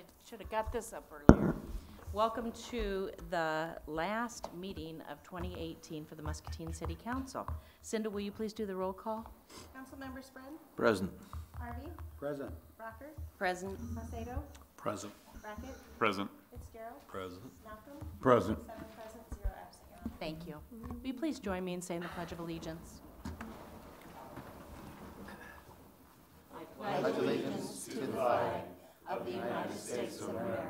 I should have got this up earlier. Welcome to the last meeting of 2018 for the Muscatine City Council. Cinda, will you please do the roll call? Councilmember Spread? Present. Harvey? Present. Rocker? Present. Macedo? Present. Brackett? Present. Fitzgerald? Present. Malcolm? Present. 7 present, 0 absent, Your Honor. Thank you. Will you please join me in saying the Pledge of Allegiance? Pledge allegiance to the flag of the United States of America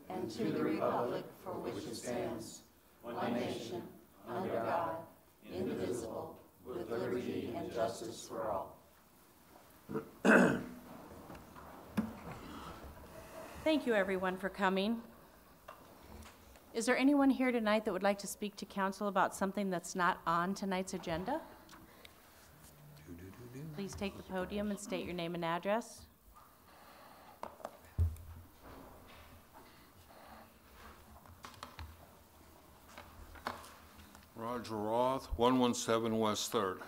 and to the republic for which it stands, one nation, under God, indivisible, with liberty and justice for all. Thank you, everyone, for coming. Is there anyone here tonight that would like to speak to council about something that's not on tonight's agenda? Please take the podium and state your name and address. Roger Roth, 117 West 3rd.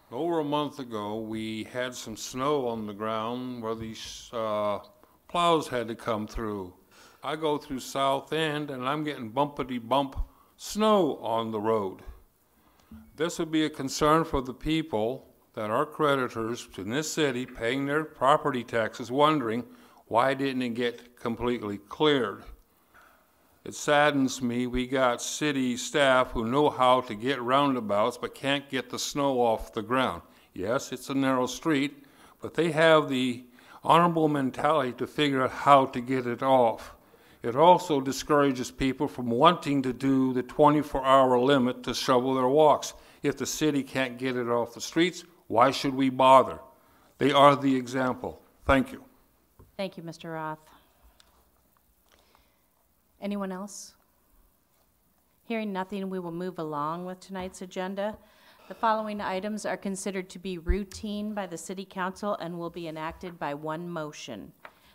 Over a month ago, we had some snow on the ground where these plows had to come through. I go through South End and I'm getting bumpity bump snow on the road. This would be a concern for the people that are creditors in this city paying their property taxes, wondering why didn't it get completely cleared. It saddens me we got city staff who know how to get roundabouts but can't get the snow off the ground. Yes, it's a narrow street, but they have the honorable mentality to figure out how to get it off. It also discourages people from wanting to do the 24-hour limit to shovel their walks. If the city can't get it off the streets, why should we bother? They are the example. Thank you. Thank you, Mr. Roth. Anyone else? Hearing nothing, we will move along with tonight's agenda. The following items are considered to be routine by the City Council and will be enacted by one motion.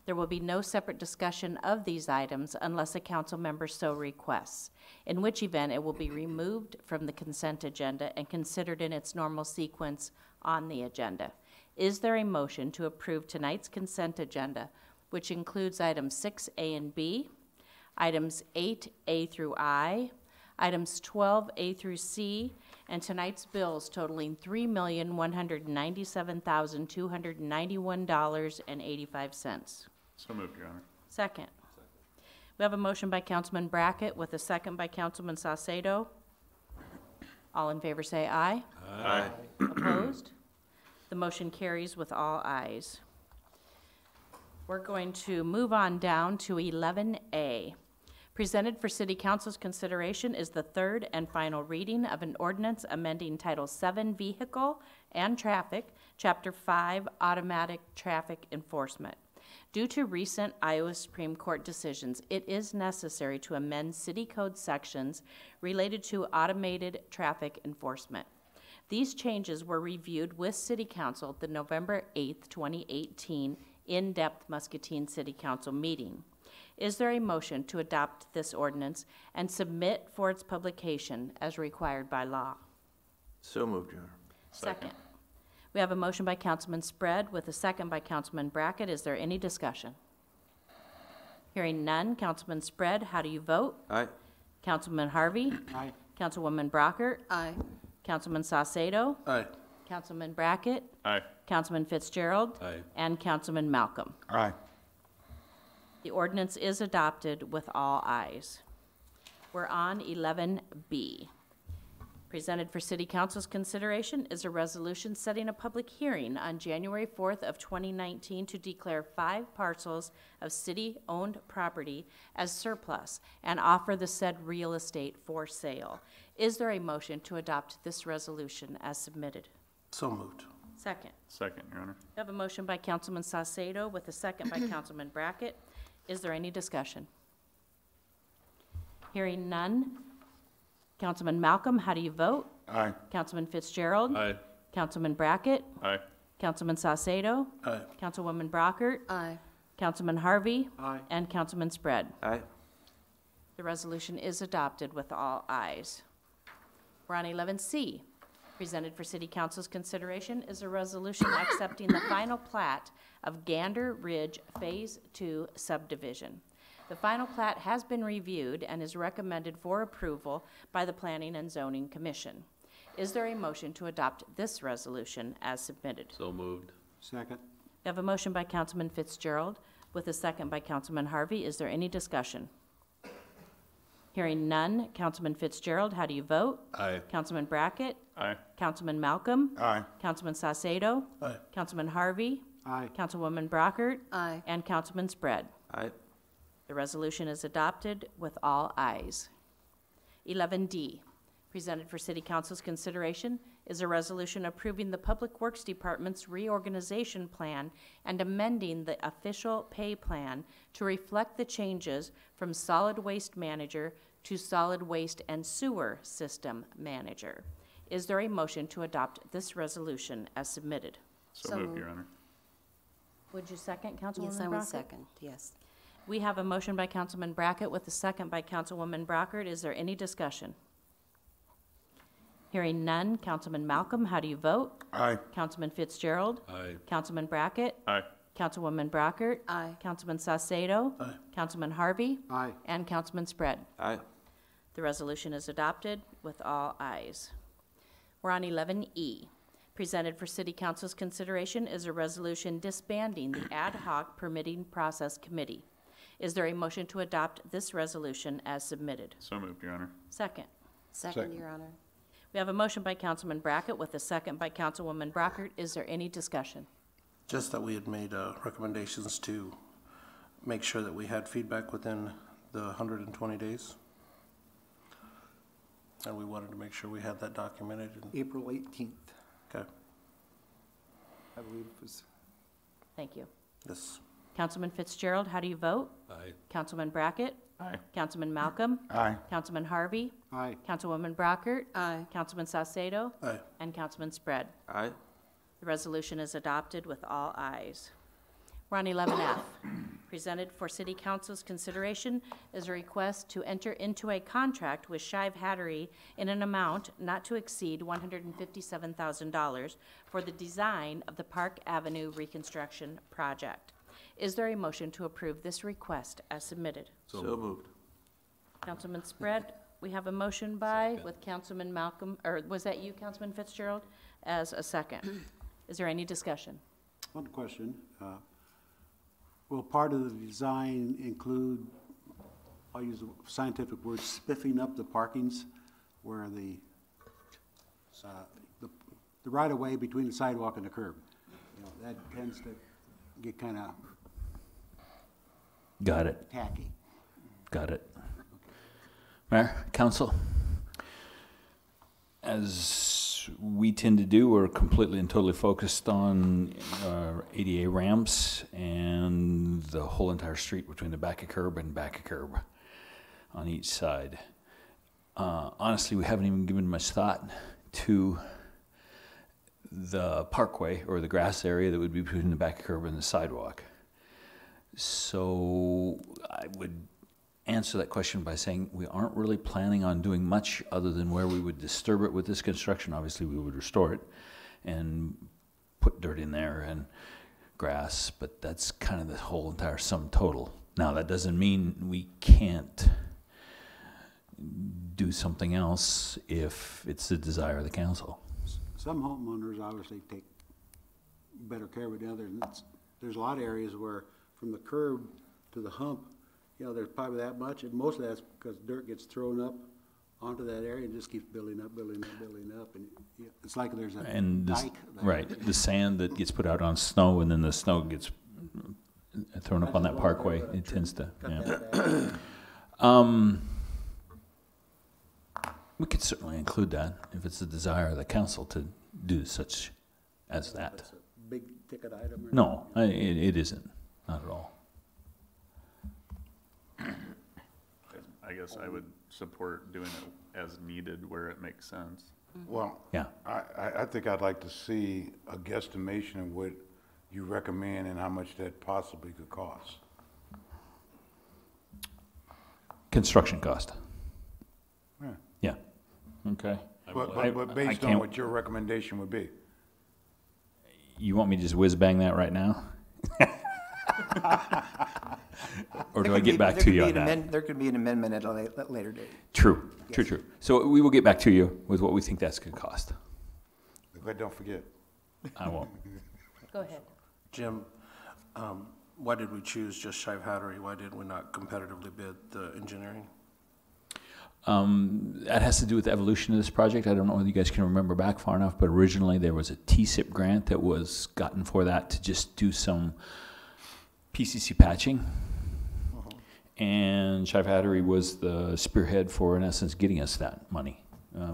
There will be no separate discussion of these items unless a council member so requests, in which event it will be removed from the consent agenda and considered in its normal sequence on the agenda. Is there a motion to approve tonight's consent agenda, which includes items 6A and B, items 8A through I, items 12A through C, and tonight's bills totaling $3,197,291.85. So moved, Your Honor. Second. We have a motion by Councilman Brackett with a second by Councilman Saucedo. All in favor say aye. Aye. Opposed? The motion carries with all ayes. We're going to move on down to 11A. Presented for City Council's consideration is the third and final reading of an ordinance amending Title VII Vehicle and Traffic, Chapter 5 Automatic Traffic Enforcement. Due to recent Iowa Supreme Court decisions, it is necessary to amend City Code sections related to automated traffic enforcement. These changes were reviewed with City Council at the November 8th, 2018 in-depth Muscatine City Council meeting. Is there a motion to adopt this ordinance and submit for its publication as required by law? So moved, Your Honor. Second. We have a motion by Councilman Spread with a second by Councilman Brackett. Is there any discussion? Hearing none. Councilman Spread, how do you vote? Aye. Councilman Harvey? Aye. Councilwoman Brockert? Aye. Councilman Saucedo? Aye. Councilman Brackett? Aye. Councilman Fitzgerald? Aye. And Councilman Malcolm. Aye. The ordinance is adopted with all ayes. We're on 11B. Presented for City Council's consideration is a resolution setting a public hearing on January 4th of 2019 to declare 5 parcels of city-owned property as surplus and offer the said real estate for sale. Is there a motion to adopt this resolution as submitted? So moved. Second. Second, Your Honor. We have a motion by Councilman Saucedo with a second by Councilman Brackett. Is there any discussion? Hearing none. Councilman Malcolm, how do you vote? Aye. Councilman Fitzgerald? Aye. Councilman Brackett? Aye. Councilman Saucedo? Aye. Councilwoman Brockert? Aye. Councilman Harvey? Aye. And Councilman Spread. Aye. The resolution is adopted with all ayes. We're on 11C. Presented for City Council's consideration is a resolution accepting the final plat of Gander Ridge Phase 2 subdivision. The final plat has been reviewed and is recommended for approval by the Planning and Zoning Commission. Is there a motion to adopt this resolution as submitted? So moved. Second. We have a motion by Councilman Fitzgerald with a second by Councilman Harvey. Is there any discussion? Hearing none. Councilman Fitzgerald, how do you vote? Aye. Councilman Brackett? Aye. Councilman Malcolm? Aye. Councilman Saucedo? Aye. Councilman Harvey? Aye. Councilwoman Brockert? Aye. And Councilman Spread. Aye. The resolution is adopted with all ayes. 11D, presented for City Council's consideration, is a resolution approving the Public Works Department's reorganization plan and amending the official pay plan to reflect the changes from solid waste manager to solid waste and sewer system manager. Is there a motion to adopt this resolution as submitted? So moved, Your Honor. Would you second, Councilwoman Yes, I would Brockett? second, yes. We have a motion by Councilman Brackett with a second by Councilwoman Brockert. Is there any discussion? Hearing none. Councilman Malcolm, how do you vote? Aye. Councilman Fitzgerald? Aye. Councilman Brackett? Aye. Councilwoman Brockert? Aye. Councilman Saucedo? Aye. Councilman Harvey? Aye. And Councilman Spread. Aye. The resolution is adopted with all ayes. We're on 11E. Presented for City Council's consideration is a resolution disbanding the Ad Hoc Permitting Process Committee. Is there a motion to adopt this resolution as submitted? So moved, Your Honor. Second. Second, Your Honor. We have a motion by Councilman Brackett with a second by Councilwoman Brockert. Is there any discussion? Just that we had made recommendations to make sure that we had feedback within the 120 days. And we wanted to make sure we had that documented. April 18th, Okay. I believe it was. Thank you. Yes. Councilman Fitzgerald, how do you vote? Aye. Councilman Brackett? Aye. Councilman Malcolm? Aye. Councilman Harvey? Aye. Councilwoman Brockert? Aye. Councilman Saucedo? Aye. And Councilman Spread. Aye. The resolution is adopted with all ayes. We're on 11F. Presented for City Council's consideration is a request to enter into a contract with Shive Hattery in an amount not to exceed $157,000 for the design of the Park Avenue reconstruction project. Is there a motion to approve this request as submitted? So moved. Councilman Spread, we have a motion by with Councilman Malcolm, or was that you, Councilman Fitzgerald, as a second? Is there any discussion? One question. Will part of the design include, I'll use the scientific word, spiffing up the parkings where the right-of-way between the sidewalk and the curb? You know, that tends to get kind of Got it, tacky. got it. Mayor, council, as we tend to do, we're completely and totally focused on ADA ramps and the whole entire street between the back of curb and back of curb on each side. Honestly, we haven't even given much thought to the parkway or the grass area that would be between the back of curb and the sidewalk. So I would answer that question by saying we aren't really planning on doing much other than where we would disturb it with this construction. Obviously, we would restore it and put dirt in there and grass, but that's kind of the whole entire sum total. Now, that doesn't mean we can't do something else if it's the desire of the council. Some homeowners obviously take better care of it than others. There's a lot of areas where from the curb to the hump, you know, there's probably that much, and most of that's because dirt gets thrown up onto that area and just keeps building up, building up, building up, and it's like there's a And this, dike there. right, the sand that gets put out on snow, and then the snow gets thrown up on that parkway. It tends to, Cut yeah. that back. We could certainly include that if it's the desire of the council to do such as that. That's a big ticket item. or- No, it isn't, not at all. I guess I would support doing it as needed where it makes sense. Well, Yeah. I think I'd like to see a guesstimation of what you recommend and how much that possibly could cost. Construction cost. Yeah. Yeah. Okay. But based on what your recommendation would be. You want me to just whiz bang that right now? Or do I get back to you on that? There could be an amendment at a later date. True. So we will get back to you with what we think that's gonna cost. But don't forget. I won't. Go ahead. Jim, why did we choose just Shive Hattery? Why did we not competitively bid the engineering? That has to do with the evolution of this project. I don't know whether you guys can remember back far enough, but originally there was a TSIP grant that was gotten for that to just do some PCC patching. And Shive Hattery was the spearhead for, in essence, getting us that money.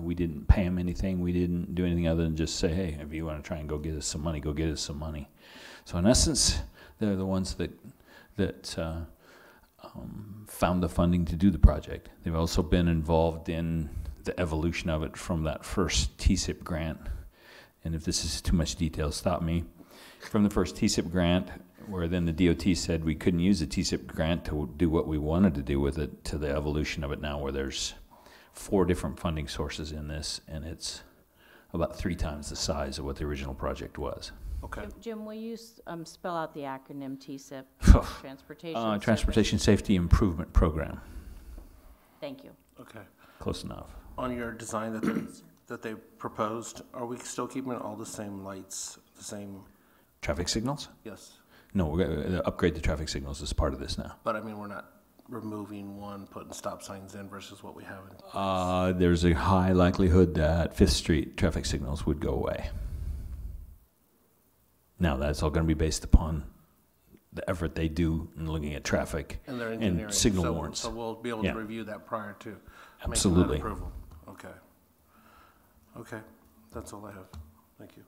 We didn't pay them anything. We didn't do anything other than just say, hey, if you want to try and go get us some money, go get us some money. So in essence, they're the ones that found the funding to do the project. They've also been involved in the evolution of it from that first TSIP grant. And if this is too much detail, stop me. From the first TSIP grant, where then the DOT said we couldn't use the TSIP grant to do what we wanted to do with it, to the evolution of it now, where there's 4 different funding sources in this, and it's about 3 times the size of what the original project was. Okay. Jim, will you spell out the acronym TSIP? Transportation. Transportation Safety Improvement Program. Thank you. Okay. Close enough. On your design that they proposed, are we still keeping all the same lights, the same? Traffic signals? Yes. No, we're going to upgrade the traffic signals as part of this now. But I mean, we're not removing one, putting stop signs in versus what we have in. There's a high likelihood that Fifth Street traffic signals would go away. Now, that's all going to be based upon the effort they do in looking at traffic And their engineering. and signal warrants. So we'll be able Yeah. to review that prior to making that Absolutely. approval. Okay. Okay, that's all I have. Thank you.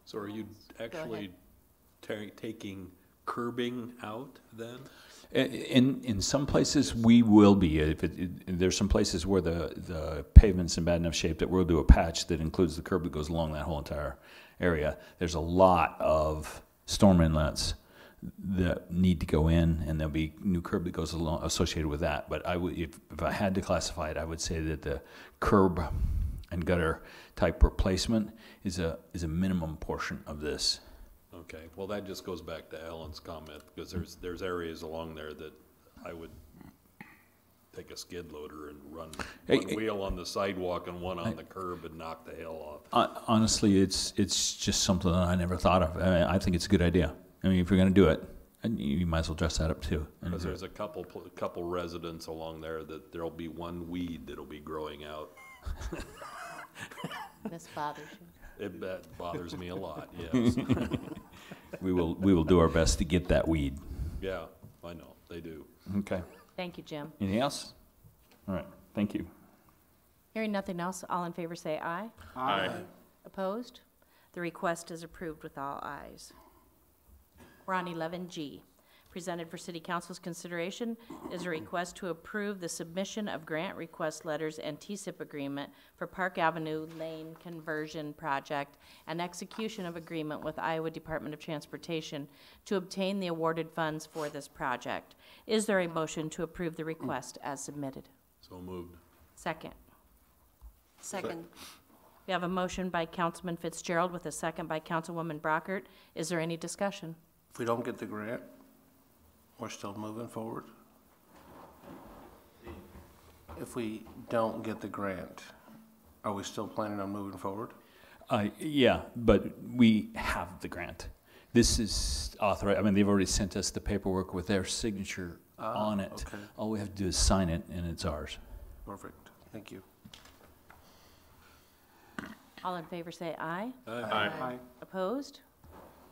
So are you actually taking curbing out then? In some places, we will be. There's some places where the pavement's in bad enough shape that we'll do a patch that includes the curb that goes along that whole entire area. There's a lot of storm inlets that need to go in, and there'll be new curb that goes along associated with that. But I would, if I had to classify it, I would say that the curb and gutter type replacement is a minimum portion of this. Okay, well, that just goes back to Alan's comment, because there's areas along there that I would take a skid loader and run one wheel on the sidewalk and one on the curb and knock the hell off. Honestly, it's just something that I never thought of. I think it's a good idea. I mean, if you're going to do it, you might as well dress that up too. Because there's a couple residents along there that there'll be one weed that'll be growing out. This bothers you? That bothers me a lot, yes. We will do our best to get that weed. Yeah, I know, they do. Okay. Thank you, Jim. Anything else? All right. Thank you. Hearing nothing else, all in favor say aye. Aye. Opposed? The request is approved with all ayes. We're on 11G. Presented for City Council's consideration is a request to approve the submission of grant request letters and TSIP agreement for Park Avenue Lane Conversion Project and execution of agreement with Iowa Department of Transportation to obtain the awarded funds for this project. Is there a motion to approve the request as submitted? So moved. Second. Second. We have a motion by Councilman Fitzgerald with a second by Councilwoman Brockert. Is there any discussion? If we don't get the grant, we're still moving forward? If we don't get the grant, are we still planning on moving forward? Yeah, but we have the grant. This is authorized. I mean, they've already sent us the paperwork with their signature on it. Okay. All we have to do is sign it, and it's ours. Perfect, thank you. All in favor say aye. Aye. Opposed?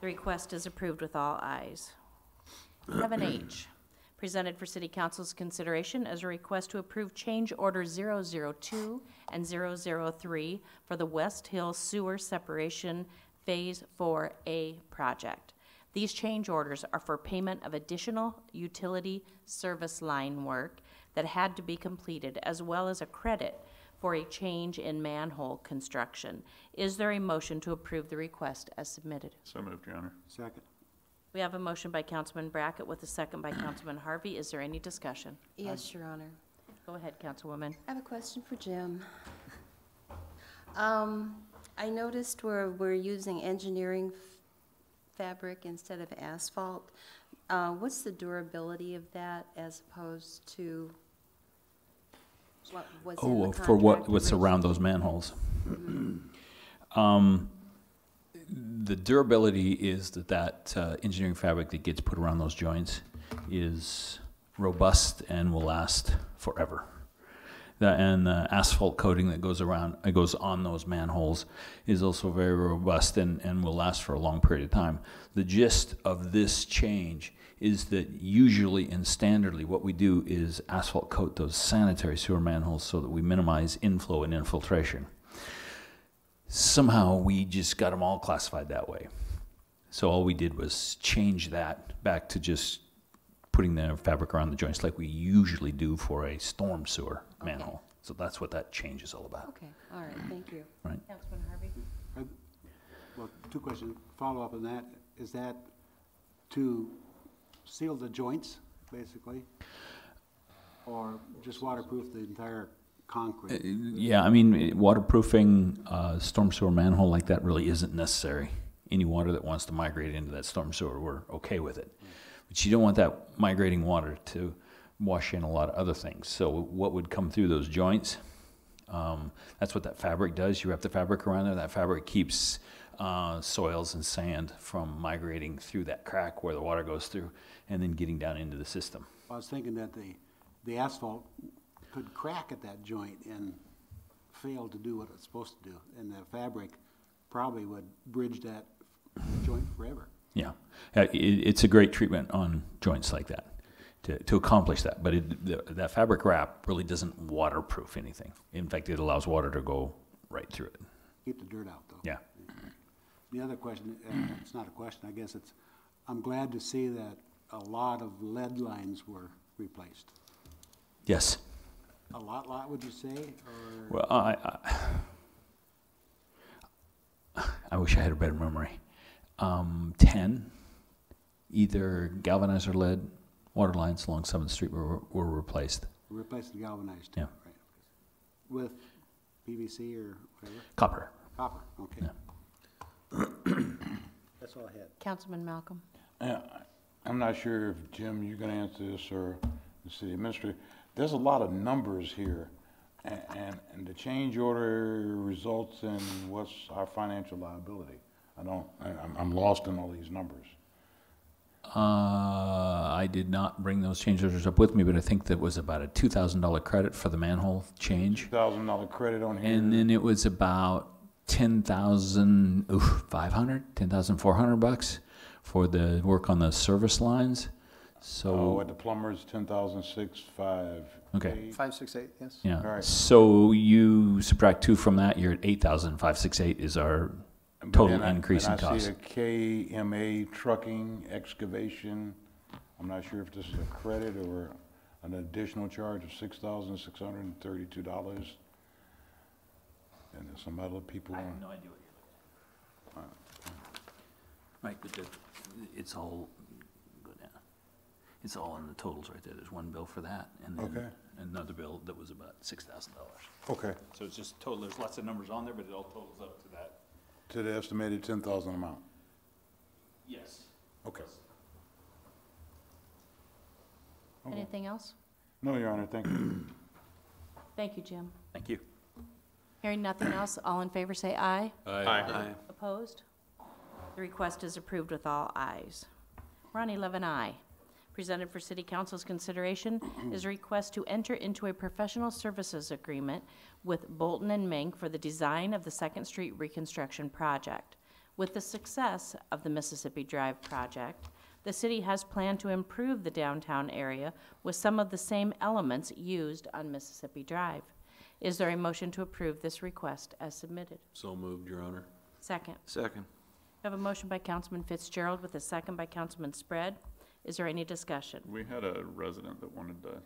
The request is approved with all ayes. 11H, presented for City Council's consideration as a request to approve change order 002 and 003 for the West Hill Sewer Separation Phase 4A project. These change orders are for payment of additional utility service line work that had to be completed, as well as a credit for a change in manhole construction. Is there a motion to approve the request as submitted? So moved, Your Honor. Second. We have a motion by Councilman Brackett with a second by Councilman Harvey. Is there any discussion? Yes, Your Honor. Go ahead, Councilwoman. I have a question for Jim. I noticed we're using engineering fabric instead of asphalt. What's the durability of that as opposed to what was in the For what, contract what's around those manholes? The durability is that engineering fabric that gets put around those joints is robust and will last forever. And the asphalt coating that goes on those manholes is also very robust and will last for a long period of time. The gist of this change is that usually and standardly what we do is asphalt coat those sanitary sewer manholes so that we minimize inflow and infiltration. Somehow we just got them all classified that way. So all we did was change that back to just putting the fabric around the joints like we usually do for a storm sewer manhole. So that's what that change is all about. Okay, all right, thank you. Right. Councilman Harvey? Well, two questions, follow up on that. Is that to seal the joints, basically? Or just waterproof the entire concrete? Yeah, I mean, waterproofing a storm sewer manhole like that really isn't necessary. Any water that wants to migrate into that storm sewer, we're okay with it. But you don't want that migrating water to wash in a lot of other things. So what would come through those joints, that's what that fabric does. You wrap the fabric around there. That fabric keeps soils and sand from migrating through that crack where the water goes through and then getting down into the system. I was thinking that the asphalt could crack at that joint and fail to do what it's supposed to do. And the fabric probably would bridge that joint forever. Yeah, it's a great treatment on joints like that to accomplish that. But that fabric wrap really doesn't waterproof anything. In fact, it allows water to go right through it. Keep the dirt out, though. Yeah. The other question, it's not a question, I guess it's, I'm glad to see that a lot of lead lines were replaced. Yes. A lot, would you say? Or? Well, I wish I had a better memory. 10, either galvanized or lead water lines along 7th Street were replaced. Replaced the galvanized, too, Yeah. right? With PVC or whatever? Copper. Copper, okay. Yeah. That's all I had. Councilman Malcolm? I'm not sure if, Jim, you're gonna answer this or the city administrator. There's a lot of numbers here, and the change order results in what's our financial liability? I'm lost in all these numbers. I did not bring those change orders up with me, but I think that was about a $2,000 credit for the manhole change. $1,000 credit on here. And then it was about $10,400 for the work on the service lines. So at the plumbers, 10,650. Okay. 568, yes. Yeah. All right. So you subtract 2 from that, you're at 8,568 is our total increase in cost. I see a KMA trucking excavation. I'm not sure if this is a credit or an additional charge of $6,632. And there's some other people. I have no idea what you're looking at. Right, but it's all, go down. It's all in the totals right there. There's one bill for that, and then another bill that was about $6,000. Okay. So it's just total, there's lots of numbers on there, but it all totals up to that. To the estimated 10,000 amount. Yes. Okay. Anything else? No, Your Honor, thank you. Thank you, Jim. Thank you. Hearing nothing else, all in favor say aye. Aye. Opposed? The request is approved with all ayes. We're on 11I. Presented for City Council's consideration is a request to enter into a professional services agreement with Bolton and Mink for the design of the 2nd Street reconstruction project. With the success of the Mississippi Drive project, the city has planned to improve the downtown area with some of the same elements used on Mississippi Drive. Is there a motion to approve this request as submitted? So moved, Your Honor. Second. Second. We have a motion by Councilman Fitzgerald with a second by Councilman Spread. Is there any discussion? We had a resident that wanted to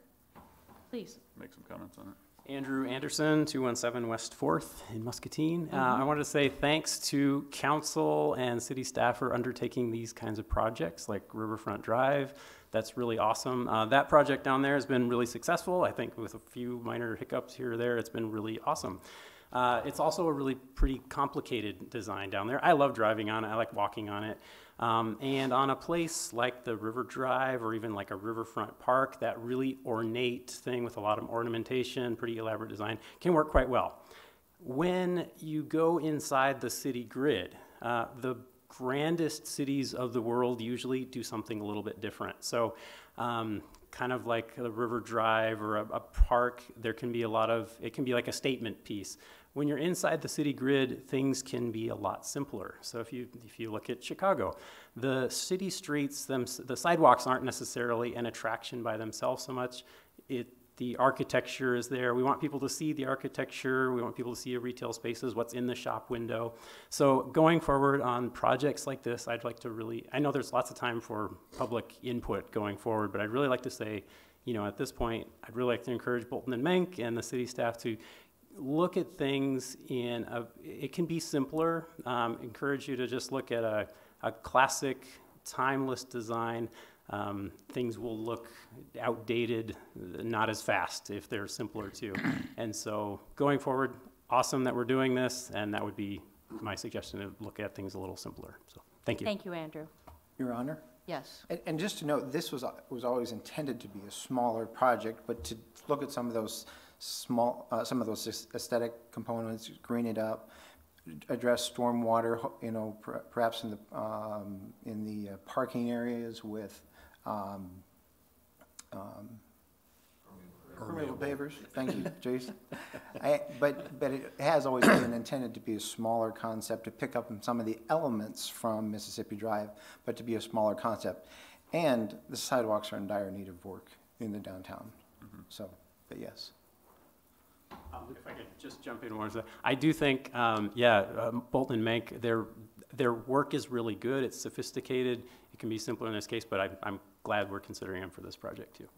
Please. make some comments on it. Andrew Anderson, 217 West 4th in Muscatine. I wanted to say thanks to council and city staff for undertaking these kinds of projects like Riverfront Drive. That's really awesome. That project down there has been really successful. I think with a few minor hiccups here or there, it's been really awesome. It's also a really pretty complicated design down there. I love driving on it. I like walking on it. And on a place like the River Drive or even like a riverfront park, that really ornate thing with a lot of ornamentation, pretty elaborate design, can work quite well. When you go inside the city grid, the grandest cities of the world usually do something a little bit different. So kind of like the River Drive or a park, there can be it can be like a statement piece. When you're inside the city grid, things can be a lot simpler. So if you look at Chicago, the city streets, the sidewalks aren't necessarily an attraction by themselves so much. The architecture is there. We want people to see the architecture. We want people to see the retail spaces, what's in the shop window. So going forward on projects like this, I'd like to I know there's lots of time for public input going forward, but I'd really like to say, at this point, I'd really like to encourage Bolton and Menk and the city staff to look at things it can be simpler. Encourage you to just look at a classic, timeless design. Things will look outdated, not as fast if they're simpler too. And so going forward, awesome that we're doing this, and that would be my suggestion, to look at things a little simpler. So thank you. Thank you, Andrew. Your Honor? Yes. And just to note, this was always intended to be a smaller project, but to look at some of those aesthetic components, green it up, address stormwater, perhaps in the parking areas with permeable pavers. Thank you, Jason. But it has always been intended to be a smaller concept, to pick up some of the elements from Mississippi Drive, but to be a smaller concept. And the sidewalks are in dire need of work in the downtown. So, but yes. If I could just jump in one second. I do think, Bolton and Menk, their work is really good. It's sophisticated. It can be simpler in this case, but I'm glad we're considering them for this project too.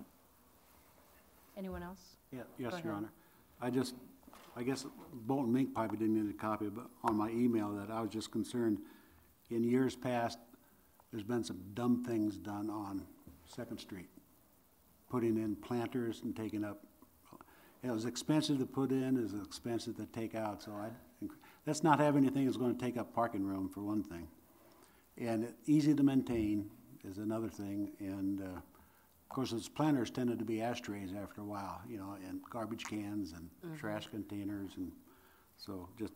Anyone else? Yeah, yes, Go Your ahead. Honor. I guess Bolton Mink probably didn't get a copy, but on my email that I was just concerned, in years past, there's been some dumb things done on 2nd Street. Putting in planters and taking up, it was expensive to put in, it was expensive to take out, so let's not have anything that's gonna take up parking room, for one thing. And easy to maintain is another thing, and of course, those planters tended to be ashtrays after a while, and garbage cans and trash containers, and so just,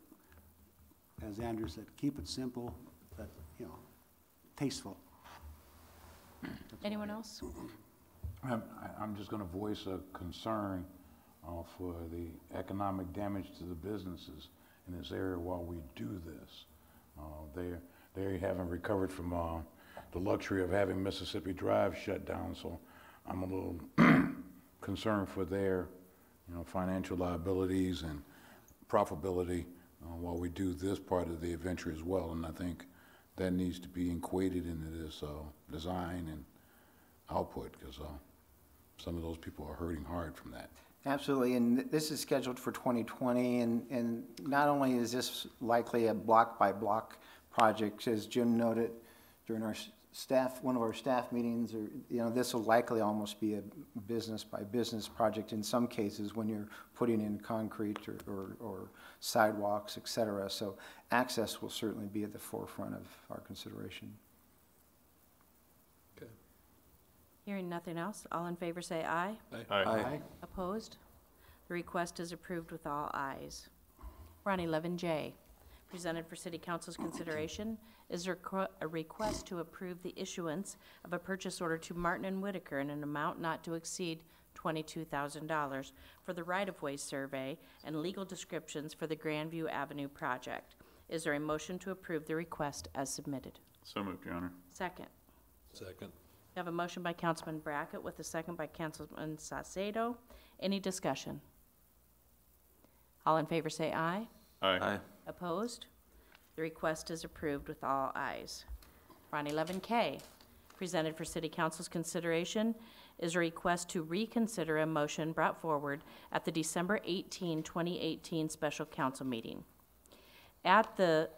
as Andrew said, keep it simple, but, tasteful. Anyone else? I'm just gonna voice a concern for the economic damage to the businesses in this area while we do this. They haven't recovered from the luxury of having Mississippi Drive shut down, so I'm a little concerned for their financial liabilities and profitability while we do this part of the adventure as well. And I think that needs to be equated into this design and output, because some of those people are hurting hard from that. Absolutely, and this is scheduled for 2020, and not only is this likely a block-by-block project, as Jim noted during one of our staff meetings, or this will likely almost be a business-by-business project in some cases when you're putting in concrete or sidewalks, et cetera. So access will certainly be at the forefront of our consideration. Hearing nothing else, all in favor say aye. Aye. Opposed? The request is approved with all ayes. We're on 11J. Presented for City Council's consideration is a request to approve the issuance of a purchase order to Martin & Whitaker in an amount not to exceed $22,000 for the right-of-way survey and legal descriptions for the Grandview Avenue project. Is there a motion to approve the request as submitted? So moved, Your Honor. Second. Second. We have a motion by Councilman Brackett with a second by Councilman Saucedo. Any discussion? All in favor say aye. Aye. Opposed? The request is approved with all ayes. We're on 11K. Presented for City Council's consideration is a request to reconsider a motion brought forward at the December 18, 2018 special council meeting. At the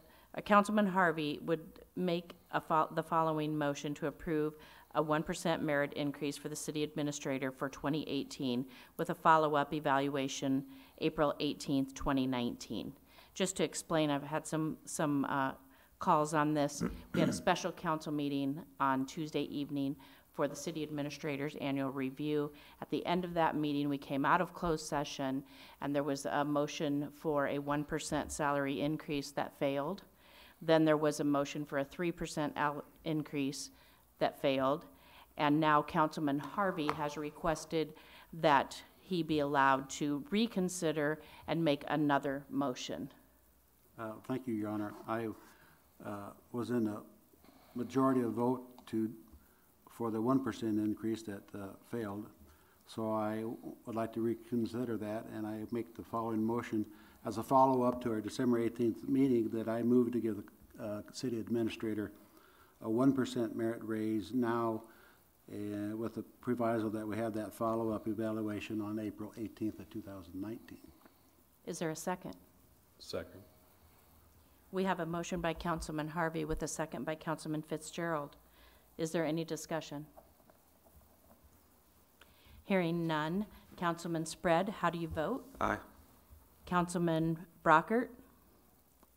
Councilman Harvey would make the following motion to approve a 1% merit increase for the city administrator for 2018 with a follow-up evaluation April 18th, 2019. Just to explain, I've had some calls on this. We had a special council meeting on Tuesday evening for the city administrator's annual review. At the end of that meeting, we came out of closed session, and there was a motion for a 1% salary increase that failed. Then there was a motion for a 3% increase that failed. And now Councilman Harvey has requested that he be allowed to reconsider and make another motion. Thank you, Your Honor. I was in the majority of vote for the 1% increase that failed. So I would like to reconsider that, and I make the following motion as a follow-up to our December 18th meeting, that I move to give the city administrator a 1% merit raise now, with the proviso that we have that follow-up evaluation on April 18th of 2019. Is there a second? Second. We have a motion by Councilman Harvey with a second by Councilman Fitzgerald. Is there any discussion? Hearing none. Councilman Spread, how do you vote? Aye. Councilman Brockert?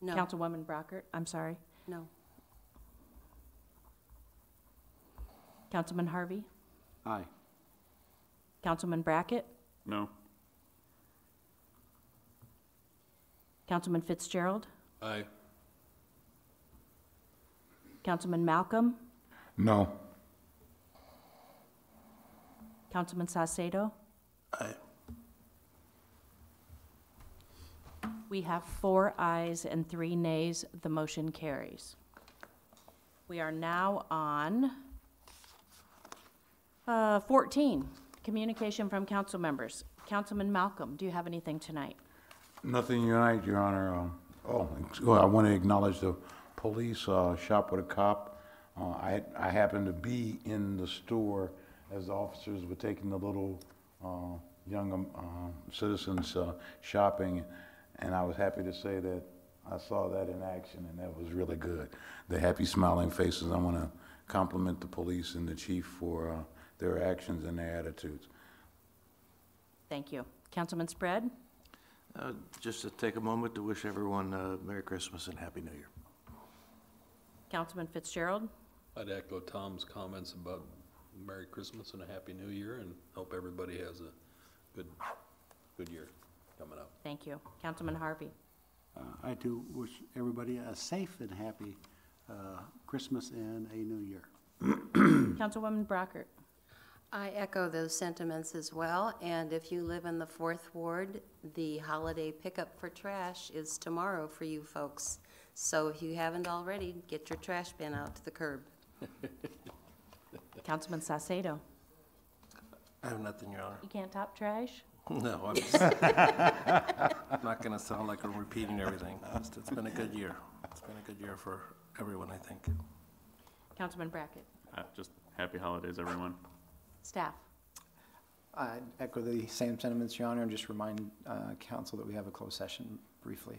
No. Councilwoman Brockert, I'm sorry. No. Councilman Harvey? Aye. Councilman Brackett? No. Councilman Fitzgerald? Aye. Councilman Malcolm? No. Councilman Saucedo? Aye. We have 4 ayes and 3 nays. The motion carries. We are now on 14, communication from council members. Councilman Malcolm, do you have anything tonight? Nothing tonight, Your Honor. I want to acknowledge the police shop with a cop. I happened to be in the store as the officers were taking the little young citizens shopping, and I was happy to say that I saw that in action, and that was really good. The happy, smiling faces. I want to compliment the police and the chief for their actions and their attitudes. Thank you. Councilman Spread? Just to take a moment to wish everyone Merry Christmas and Happy New Year. Councilman Fitzgerald? I'd echo Tom's comments about Merry Christmas and a Happy New Year, and hope everybody has a good year coming up. Thank you. Councilman Harvey? I too wish everybody a safe and happy Christmas and a new year. Councilwoman Brockert? I echo those sentiments as well, and if you live in the 4th Ward, the holiday pickup for trash is tomorrow for you folks. So if you haven't already, get your trash bin out to the curb. Councilman Saucedo? I have nothing, Your Honor. You can't top trash? No, I'm just not going to sound like I'm repeating everything. It's been a good year. It's been a good year for everyone, I think. Councilman Brackett? Just happy holidays, everyone. Staff? I echo the same sentiments, Your Honor, and just remind council that we have a closed session briefly.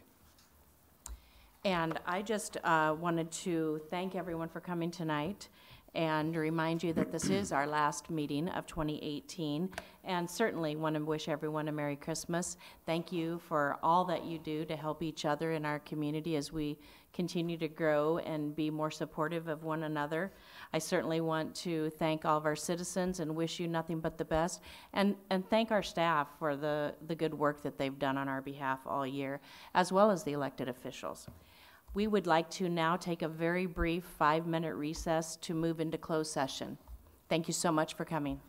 And I just wanted to thank everyone for coming tonight and remind you that this is our last meeting of 2018, and certainly want to wish everyone a Merry Christmas. Thank you for all that you do to help each other in our community as we continue to grow and be more supportive of one another. I certainly want to thank all of our citizens and wish you nothing but the best, and thank our staff for the good work that they've done on our behalf all year, as well as the elected officials. We would like to now take a very brief 5-minute recess to move into closed session. Thank you so much for coming.